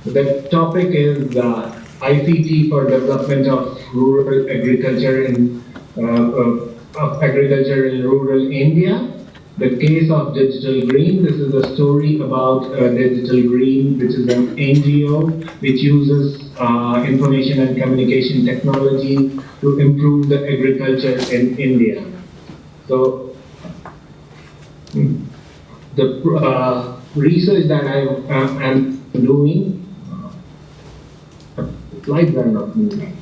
The topic is ICT for development of rural agriculture in rural India. The case of Digital Green. This is a story about Digital Green, which is an NGO which uses information and communication technology to improve the agriculture in India. So the research that I am doing, slides are not moving.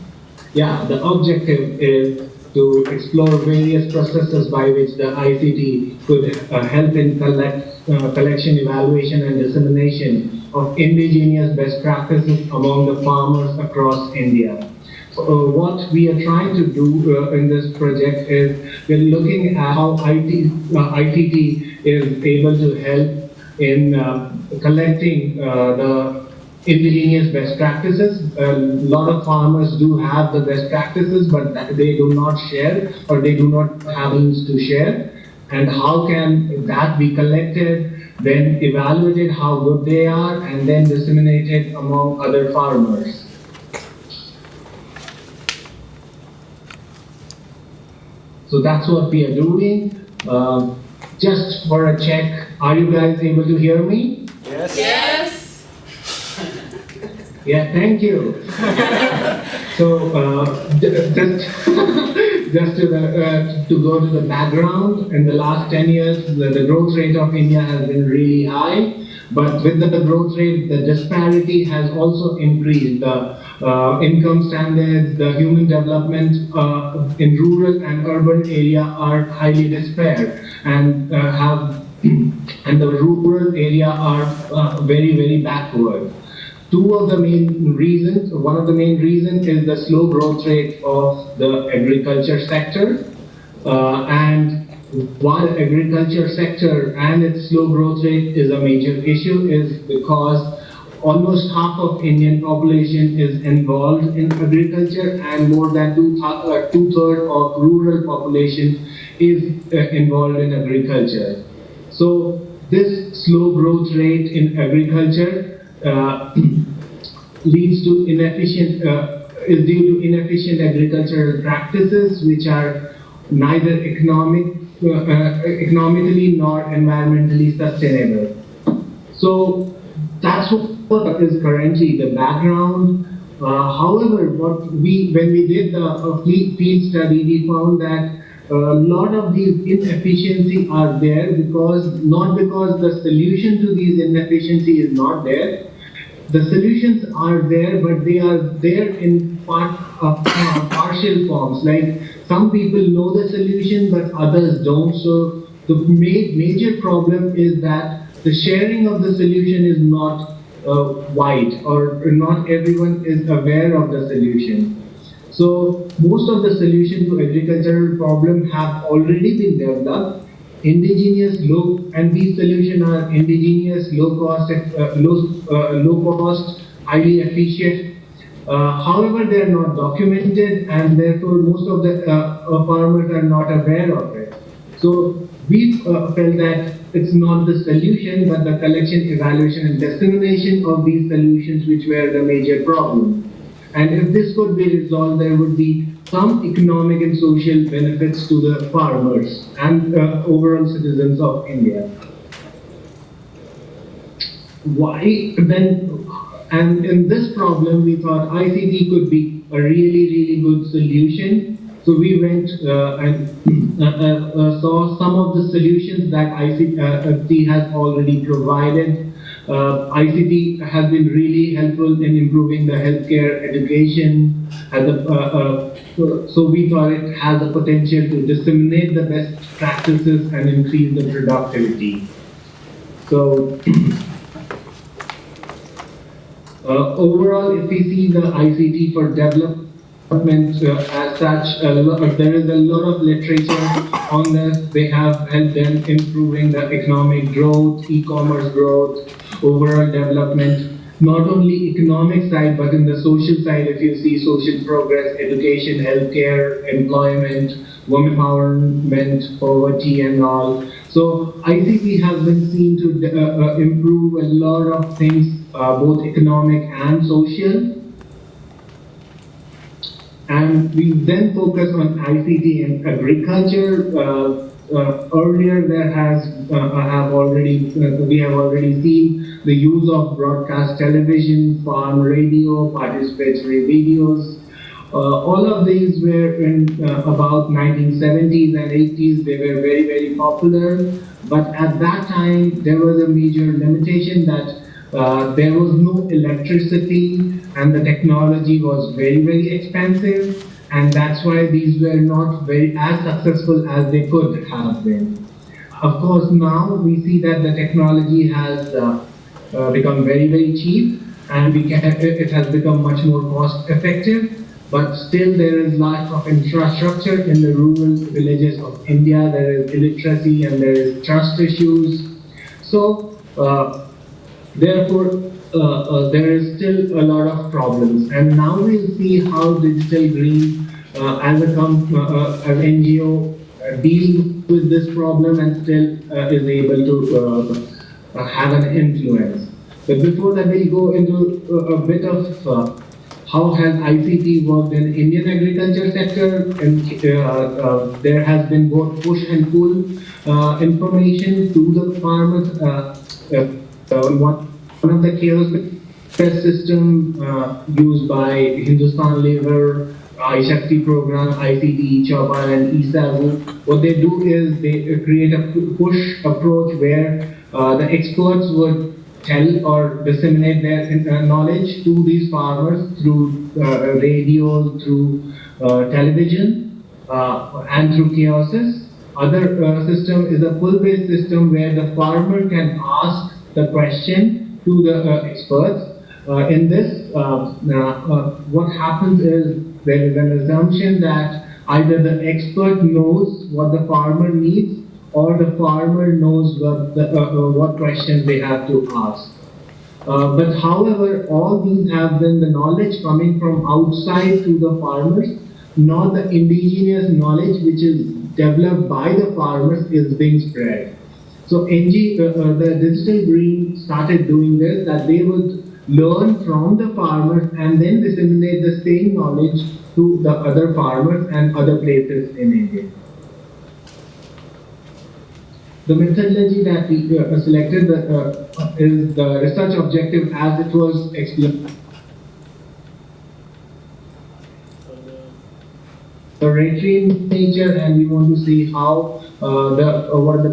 Yeah, the objective is to explore various processes by which the ICT could help in collection, evaluation, and dissemination of indigenous best practices among the farmers across India. What we are trying to do in this project is we're looking at how ICT is able to help in collecting the indigenous best practices. A lot of farmers do have the best practices, but they do not share, or they do not have means to share. And how can that be collected, then evaluated how good they are, and then disseminated among other farmers? So that's what we are doing. Just for a check, are you guys able to hear me? Yes. Yes. Yeah, thank you. So just to go to the background, in the last 10 years, the growth rate of India has been really high. But with the growth rate, the disparity has also increased. The income standards, the human development in rural and urban area are highly disparate, and and the rural area are very, very backward. One of the main reasons is the slow growth rate of the agriculture sector, and why the agriculture sector and its slow growth rate is a major issue is because almost half of Indian population is involved in agriculture, and more than two-thirds of rural population is involved in agriculture. So this slow growth rate in agriculture leads to is due to inefficient agricultural practices, which are neither economically nor environmentally sustainable. So that's what is currently the background. However, when we did the field study, we found that a lot of these inefficiencies are there not because the solution to these inefficiencies is not there. The solutions are there, but they are there in partial forms. Like some people know the solution, but others don't. So the major problem is that the sharing of the solution is not wide, or not everyone is aware of the solution. So most of the solutions to agricultural problems have already been developed. And these solutions are indigenous, low cost, highly efficient. However, they are not documented, and therefore most of the farmers are not aware of it. So we felt that it's not the solution, but the collection, evaluation, and dissemination of these solutions which were the major problem. And if this could be resolved, there would be some economic and social benefits to the farmers and overall citizens of India. Why then? And in this problem, we thought ICT could be a really, really good solution. So we went and saw some of the solutions that ICT has already provided. ICT has been really helpful in improving the healthcare, education, so we thought it has the potential to disseminate the best practices and increase the productivity. So overall, if we see the ICT for development as such, there is a lot of literature on this. They have helped in improving the economic growth, e-commerce growth, overall development, not only economic side, but in the social side. If you see social progress, education, healthcare, employment, women empowerment, poverty, and all. So ICT has been seen to improve a lot of things both economic and social. And we then focus on ICT in agriculture. Earlier, there has we have already seen the use of broadcast television, farm radio, participatory videos. All of these were in about 1970s and 80s. They were very popular. But at that time, there was a major limitation that there was no electricity and the technology was very expensive, and that's why these were not very as successful as they could have been. Of course, now we see that the technology has become very cheap, and it has become much more cost effective, but still there is lack of infrastructure in the rural villages of India. There is illiteracy and there is trust issues. So therefore, there is still a lot of problems, and now we'll see how Digital Green as an NGO deals with this problem and still is able to have an influence. But before that, we'll go into a bit of how has ICT worked in Indian agriculture sector, and there has been both push and pull information to the farmers. One of the chaos test system used by Hindustan Labour, iShakti program, ICT, Chaupan and ESAVU, what they do is they create a push approach where the experts would tell or disseminate their knowledge to these farmers through radio, through television, and through kiosks. Other system is a pull-based system where the farmer can ask the question to the experts. In this, what happens is there is an assumption that either the expert knows what the farmer needs, or the farmer knows what questions they have to ask. But however, all these have been the knowledge coming from outside to the farmers, not the indigenous knowledge which is developed by the farmers is being spread. So the Digital Green started doing this, that they would learn from the farmers and then disseminate the same knowledge to the other farmers and other places in India. The methodology that we selected is the research objective as it was explained. Regulatory in nature, and we want to see how what the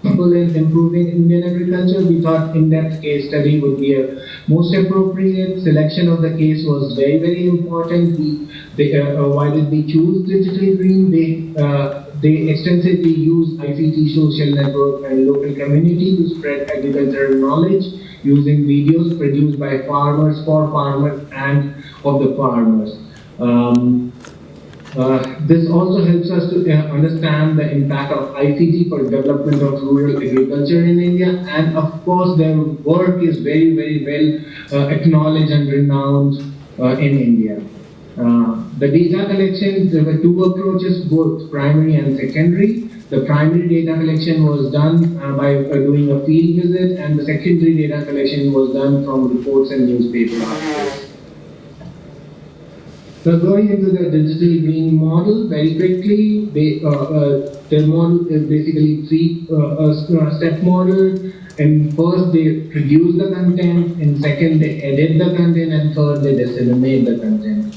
people in improving Indian agriculture. We thought in-depth case study would be a most appropriate. Selection of the case was very important. Why did we choose Digital Green? They extensively use ICT social network and local community to spread agricultural knowledge using videos produced by farmers, for farmers, and of the farmers. This also helps us to understand the impact of ICT for development of rural agriculture in India, and of course their work is very well acknowledged and renowned in India. The data collection, there were two approaches, both primary and secondary. The primary data collection was done by doing a field visit, and the secondary data collection was done from reports and newspaper articles. So going into the Digital Green model very quickly, their model is basically three-step model. In first, they produce the content. In second, they edit the content, and third, they disseminate the content.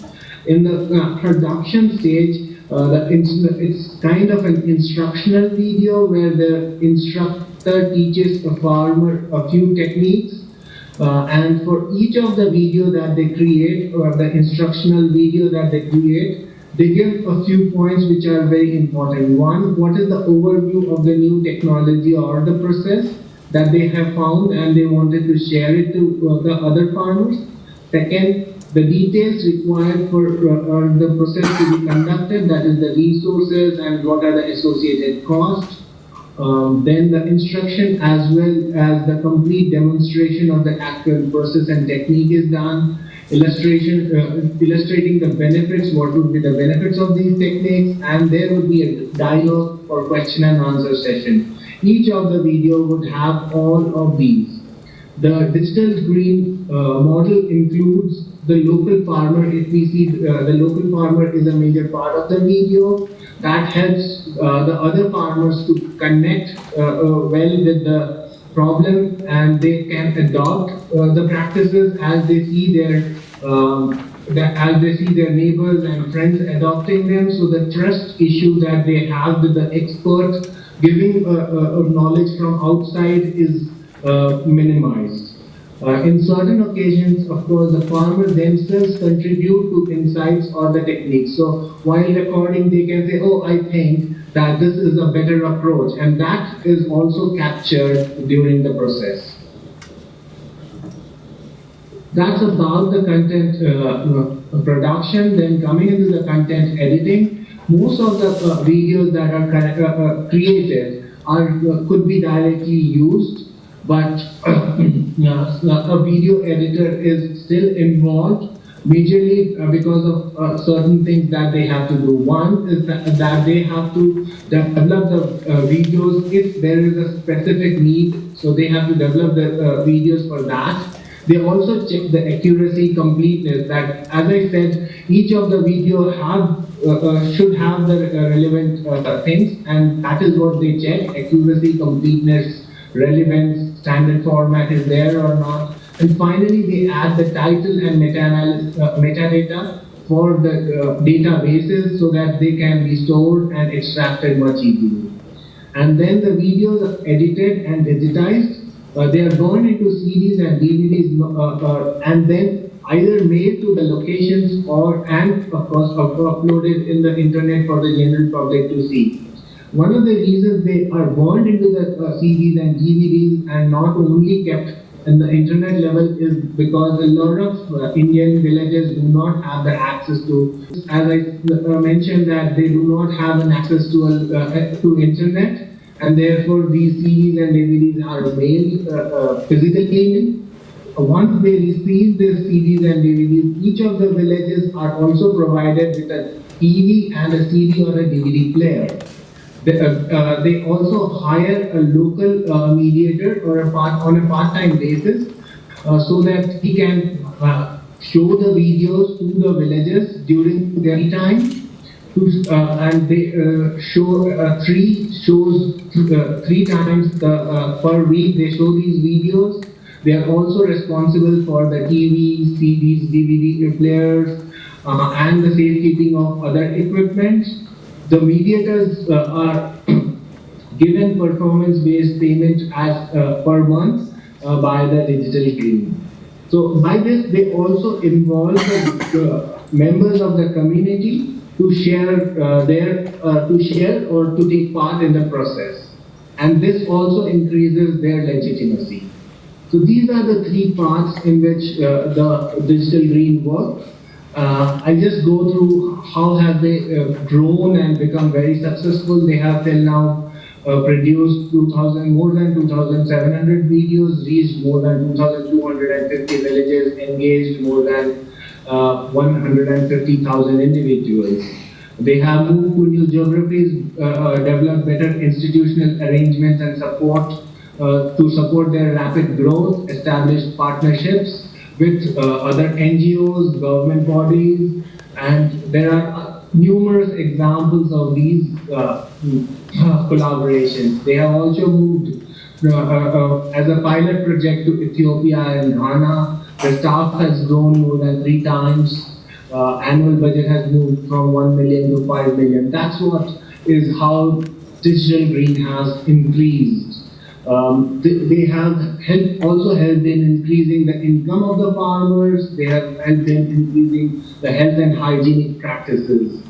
In the production stage, it's kind of an instructional video where the instructor teaches a farmer a few techniques. And for each of the video that they create, or the instructional video that they create, they give a few points which are very important. One, what is the overview of the new technology or the process that they have found and they wanted to share it to the other farmers. Second, the details required for the process to be conducted, that is the resources and what are the associated costs. Then the instruction as well as the complete demonstration of the actual process and technique is done. Illustrating the benefits, what would be the benefits of these techniques, and there would be a dialogue or question and answer session. Each of the video would have all of these. The digital green model includes the local farmer. If we see the local farmer is a major part of the video, that helps the other farmers to connect well with the problem, and they can adopt the practices as they see as they see their neighbors and friends adopting them. So the trust issue that they have with the expert giving knowledge from outside is minimized. In certain occasions, of course, the farmers themselves contribute to insights or the techniques. So while recording, they can say, oh, I think that this is a better approach, and that is also captured during the process. That's about the content production. Then coming into the content editing, most of the videos that are created could be directly used, but a video editor is still involved, majorly because of certain things that they have to do. One is that they have to develop the videos if there is a specific need, so they have to develop the videos for that. They also check the accuracy, completeness, that as I said, each of the video should have the relevant things, and that is what they check: accuracy, completeness, relevance, standard format is there or not. And finally, they add the title and metadata for the databases so that they can be stored and extracted much easily. And then the videos are edited and digitized. They are burned into CDs and DVDs, and then either made to the locations and of course uploaded in the internet for the general public to see. One of the reasons they are burned into the CDs and DVDs and not only kept in the internet level is because a lot of Indian villages do not have the access to, as I mentioned, that they do not have an access to internet, and therefore these CDs and DVDs are mailed physically. Once they receive these CDs and DVDs, each of the villages are also provided with a TV and a CD or a DVD player. They also hire a local mediator or on a part-time basis so that he can show the videos to the villagers during their time. And they show 3 shows 3 times per week. They show these videos. They are also responsible for the TV, CDs, DVD players, and the safekeeping of other equipment. The mediators are given performance-based payment as per month by the digital green. So by this, they also involve the members of the community to share or to take part in the process, and this also increases their legitimacy. So these are the 3 parts in which the digital green works. I'll just go through how have they grown and become very successful. They have till now produced more than 2,700 videos, reached more than 2,250 villages, engaged more than 150,000 individuals. They have moved to new geographies, developed better institutional arrangements and support to support their rapid growth, established partnerships with other NGOs, government bodies, and there are numerous examples of these collaborations. They have also moved as a pilot project to Ethiopia and Ghana. The staff has grown more than 3 times. Annual budget has moved from 1 million to 5 million. That's what is how digital green has increased. They have also helped in increasing the income of the farmers. They have helped in increasing the health and hygienic practices.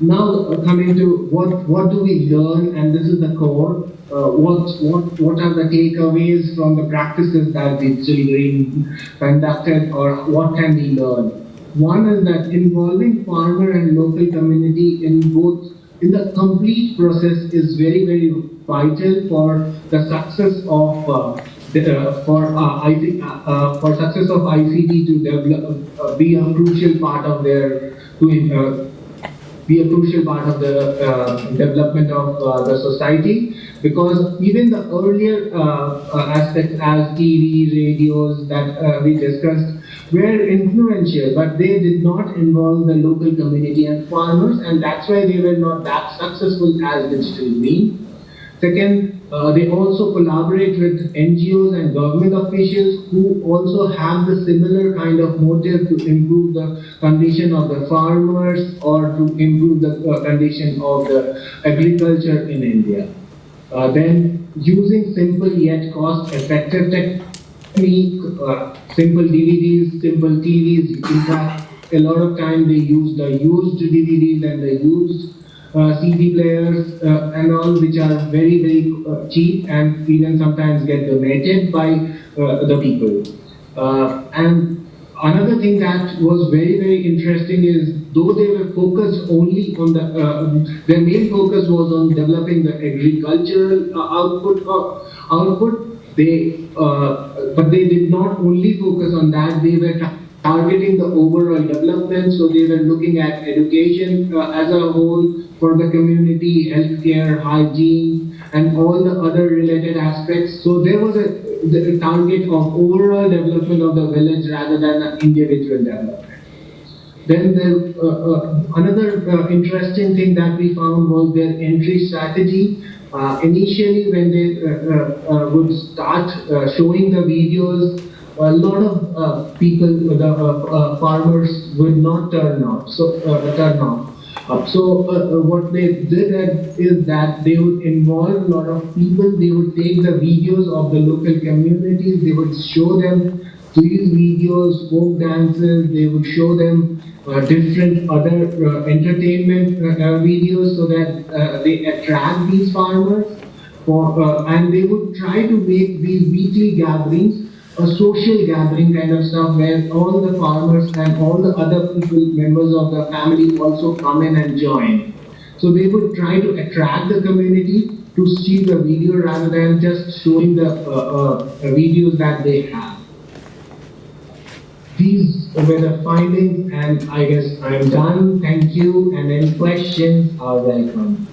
Now coming to what do we learn, and this is the core. What are the takeaways from the practices that digital green conducted, or what can we learn? One is that involving farmer and local community in the complete process is very, very vital for the success of success of ICT to develop, be a crucial part of their be a crucial part of the development of the society, because even the earlier aspects as TV, radios that we discussed were influential, but they did not involve the local community and farmers, and that's why they were not that successful as digital means. Second, they also collaborate with NGOs and government officials who also have the similar kind of motive to improve the condition of the farmers or to improve the condition of the agriculture in India. Then, using simple yet cost-effective technique, simple DVDs, simple TVs. In fact, a lot of time they use the used DVDs and the used CD players and all, which are very, very cheap and even sometimes get donated by the people. And another thing that was very, very interesting is, though they were focused only on their main focus was on developing the agricultural output, but they did not only focus on that, they were targeting the overall development, so they were looking at education as a whole for the community, healthcare, hygiene, and all the other related aspects. So there was the target of overall development of the village rather than an individual development. Then another interesting thing that we found was their entry strategy. Initially, when they would start showing the videos, a lot of people, the farmers, would not turn off. So what they did is that they would involve a lot of people. They would take the videos of the local communities. They would show them these videos, folk dances. They would show them different other entertainment videos, so that they attract these farmers. And they would try to make these weekly gatherings a social gathering kind of stuff, where all the farmers and all the other people, members of the family, also come in and join. So they would try to attract the community to see the video rather than just showing the videos that they have. These were the findings, and I guess I'm done. Thank you, and any questions are welcome.